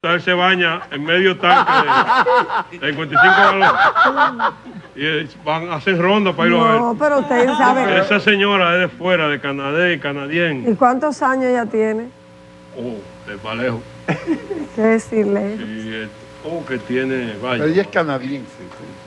Usted se baña en medio tanque de 55 galones. Y hacen ronda para irlo a ver. No, pero usted sabe. Esa señora es de fuera, de Canadá y canadiense. ¿Y cuántos años ella tiene? De Palejo. ¿Qué decirle? Y que tiene, vaya. Ella es canadiense.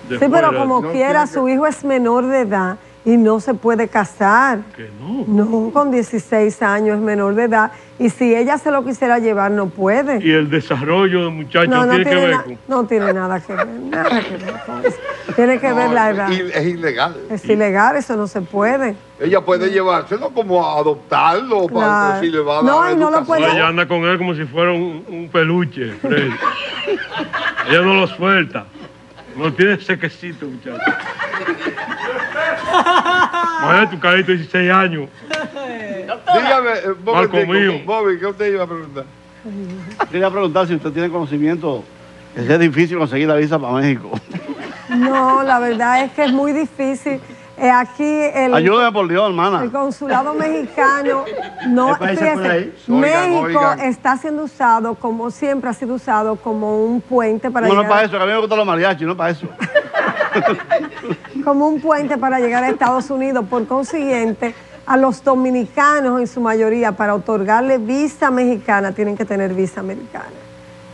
Sí, pero como no quiera, su hijo es menor de edad y no se puede casar. Que no. No, con 16 años es menor de edad. Y si ella se lo quisiera llevar, no puede. Y el desarrollo del muchacho No tiene que ver con... No tiene nada que ver, nada que ver con eso. Tiene que ver la edad. Es ilegal. Es ilegal, eso no se puede. Ella puede llevárselo como a adoptarlo, para si le va a dar No, y no lo puede. Ella anda con él como si fuera un peluche, Freddy. Ella no lo suelta. No tiene sequecito, muchacho. Imagínate tu carito de 16 años. Dígame, Bobby, ¿qué usted iba a preguntar? Quería preguntar si usted tiene conocimiento que es difícil conseguir la visa para México. No, la verdad es que es muy difícil. Aquí Ayúdame por Dios, hermana. El consulado mexicano, no, fíjese, Oigan. México está siendo usado, como siempre ha sido usado, como un puente para No, llegar. no para eso, que a mí me gustan los mariachis, no para eso. Como un puente para llegar a Estados Unidos. Por consiguiente, a los dominicanos en su mayoría, para otorgarle visa mexicana, tienen que tener visa americana.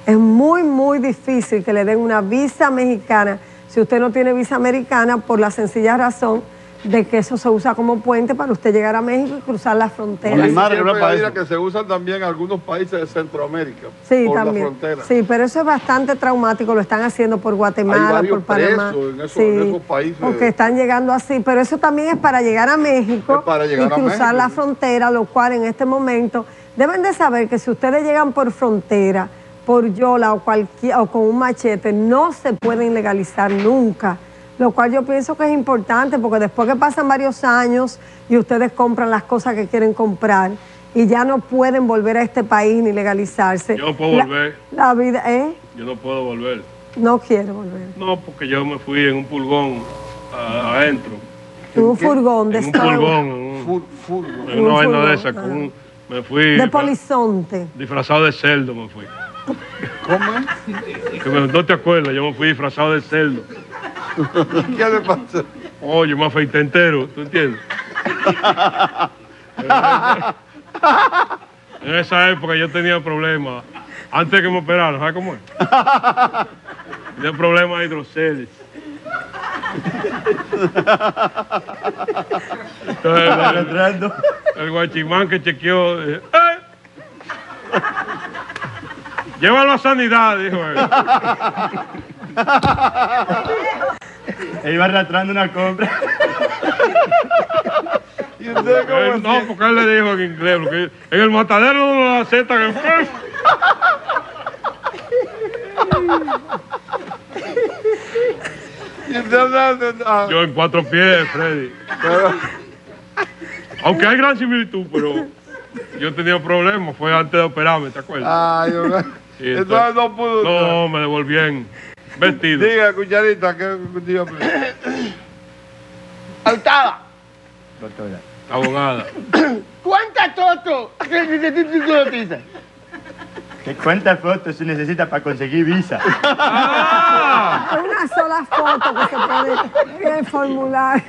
Es muy, muy difícil que le den una visa mexicana si usted no tiene visa americana, por la sencilla razón de que eso se usa como puente para usted llegar a México y cruzar las fronteras. Mi madre no es para que se usan también algunos países de Centroamérica. Sí, por también. La frontera. Sí, pero eso es bastante traumático. Lo están haciendo por Guatemala, por Panamá. En esos países. Porque están llegando así. Pero eso también es para llegar a México y cruzar la frontera, lo cual en este momento deben de saber que si ustedes llegan por frontera, por yola o con un machete, no se pueden legalizar nunca. Lo cual yo pienso que es importante, porque después que pasan varios años y ustedes compran las cosas que quieren comprar y ya no pueden volver a este país ni legalizarse. Yo no puedo volver. La vida, Yo no puedo volver. No quiere volver. No, porque yo me fui en un pulgón adentro. En un furgón de En un furgón. En una vaina de esa. Me fui. De polizonte. Disfrazado de cerdo me fui. ¿Cómo es? Que no te acuerdas, yo me fui disfrazado de cerdo. ¿Qué le pasa? Oye, me afeité entero, ¿tú entiendes? En esa época yo tenía problemas. Antes de que me operaran, ¿sabes cómo es? Tenía problemas de hidroceles. Entonces, el guachimán que chequeó, dije, llévalo a sanidad, dijo él. Él iba arrastrando una compra. ¿Y usted cómo No, porque él le dijo en inglés, porque en el matadero no lo aceptan en Yo en 4 pies, Freddy. Aunque hay gran similitud, pero yo tenía problemas, fue antes de operarme, ¿te acuerdas? Ay, entonces no pudo. No, me devolvían vestido. Diga, cucharita, ¿qué diga? ¡Altada! Doctora. Abogada. ¡Cuenta toto! ¿Qué ¿Qué cuántas fotos se necesita para conseguir visa? Una sola foto que se puede en el formulario.